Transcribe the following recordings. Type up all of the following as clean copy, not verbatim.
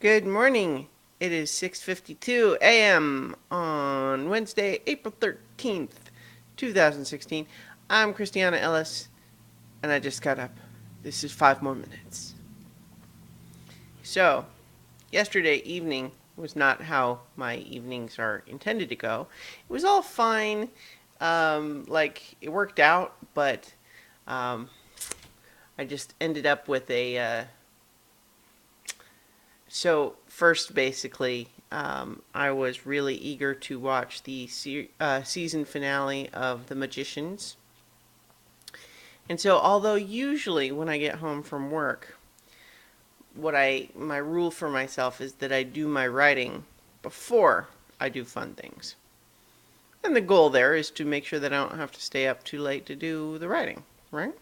Good morning. It is 6:52 a.m. on Wednesday, April 13th, 2016. I'm Christiana Ellis, and I just got up. This is 5 more minutes. So, yesterday evening was not how my evenings are intended to go. It was all fine. It worked out, but um, I just ended up with so first, basically, I was really eager to watch the season finale of The Magicians. And so, although usually when I get home from work, my rule for myself is that I do my writing before I do fun things. And the goal there is to make sure that I don't have to stay up too late to do the writing, right?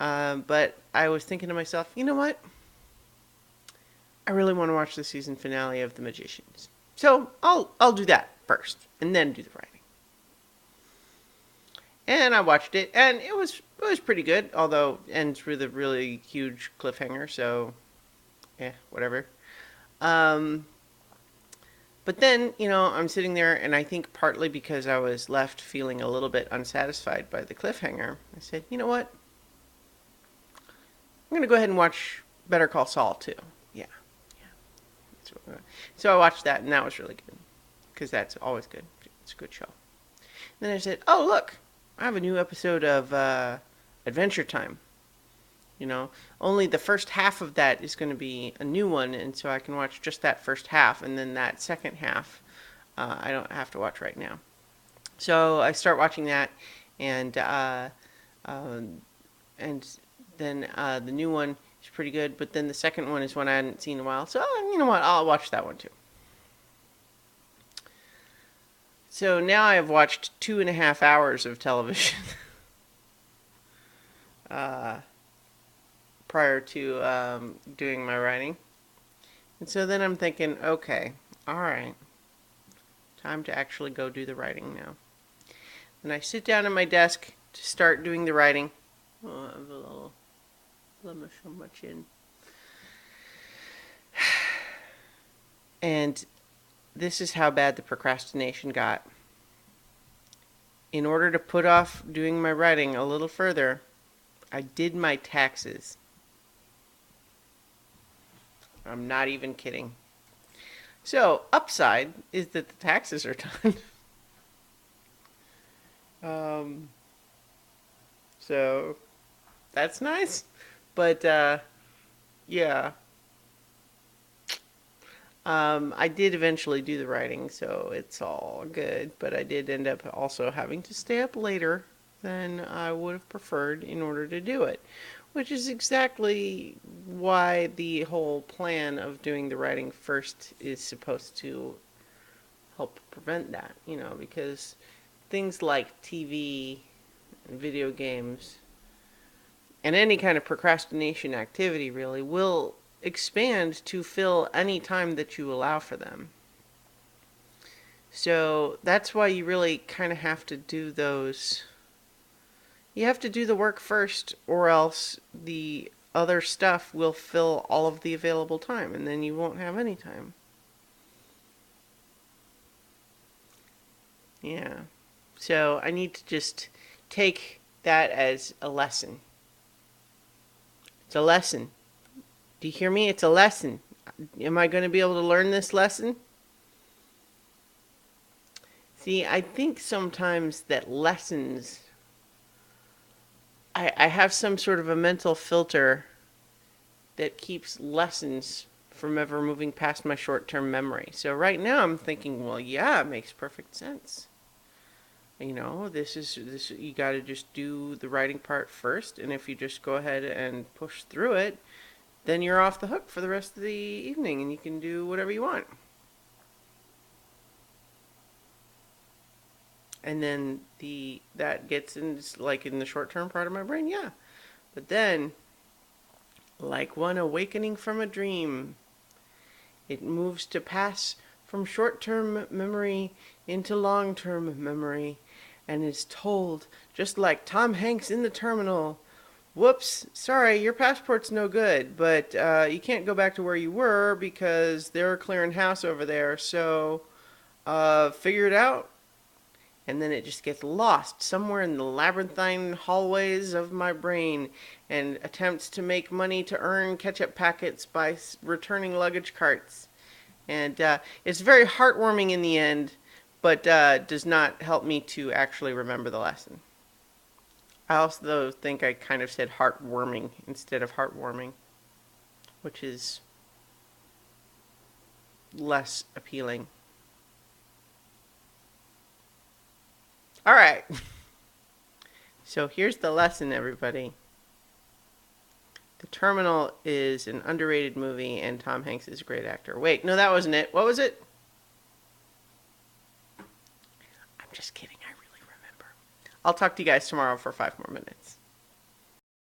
But I was thinking to myself, you know what? I really want to watch the season finale of The Magicians. So I'll do that first and then do the writing. And I watched it and it was pretty good, although it ends with a really huge cliffhanger, so whatever. Um but then, I'm sitting there and I think partly because I was left feeling a little bit unsatisfied by the cliffhanger, I said, "You know what? I'm going to go ahead and watch Better Call Saul too." Yeah. So I watched that, and that was really good because that's always good. It's a good show. And then I said, "Oh, look, I have a new episode of Adventure Time." Only the first half of that is going to be a new one, and so I can watch just that first half, and then that second half I don't have to watch right now. So I start watching that, and and then the new one is pretty good, but then the second one is one I hadn't seen in a while. So you know what? I'll watch that one too. So now I have watched 2.5 hours of television uh, prior to doing my writing. And so then I'm thinking, okay, all right, time to actually go do the writing now. And I sit down at my desk to start doing the writing. Oh, I have a little blemish on my chin. And this is how bad the procrastination got. In order to put off doing my writing a little further, I did my taxes. I'm not even kidding. So, upside is that the taxes are done. um, so, that's nice. But, yeah. I did eventually do the writing, so it's all good. But I did end up also having to stay up later than I would have preferred in order to do it, which is exactly why the whole plan of doing the writing first is supposed to help prevent that, because things like TV and video games and any kind of procrastination activity really will expand to fill any time that you allow for them. So that's why you really kind of have to do those. You have to do the work first, or else the other stuff will fill all of the available time, and then you won't have any time. Yeah. So I need to just take that as a lesson. It's a lesson. Do you hear me? It's a lesson. Am I going to be able to learn this lesson? See, I think sometimes that lessons, I have some sort of a mental filter that keeps lessons from ever moving past my short-term memory. So right now I'm thinking, well, yeah, it makes perfect sense. This you got to just do the writing part first, and if you just go ahead and push through it, then you're off the hook for the rest of the evening and you can do whatever you want. And then that gets in, like, in the short-term part of my brain, yeah. But then, like one awakening from a dream, it moves to pass from short-term memory into long-term memory, and is told, just like Tom Hanks in The Terminal, Whoops, sorry, your passport's no good, but you can't go back to where you were because they're clearing house over there. So figure it out. And then it just gets lost somewhere in the labyrinthine hallways of my brain and attempts to make money to earn ketchup packets by returning luggage carts. And it's very heartwarming in the end, but does not help me to actually remember the lesson. I also though think I kind of said heartwarming instead of heartwarming, which is less appealing. All right. So here's the lesson, everybody. The Terminal is an underrated movie, and Tom Hanks is a great actor. Wait, no, that wasn't it. What was it? I'm just kidding. I really remember. I'll talk to you guys tomorrow for 5 more minutes.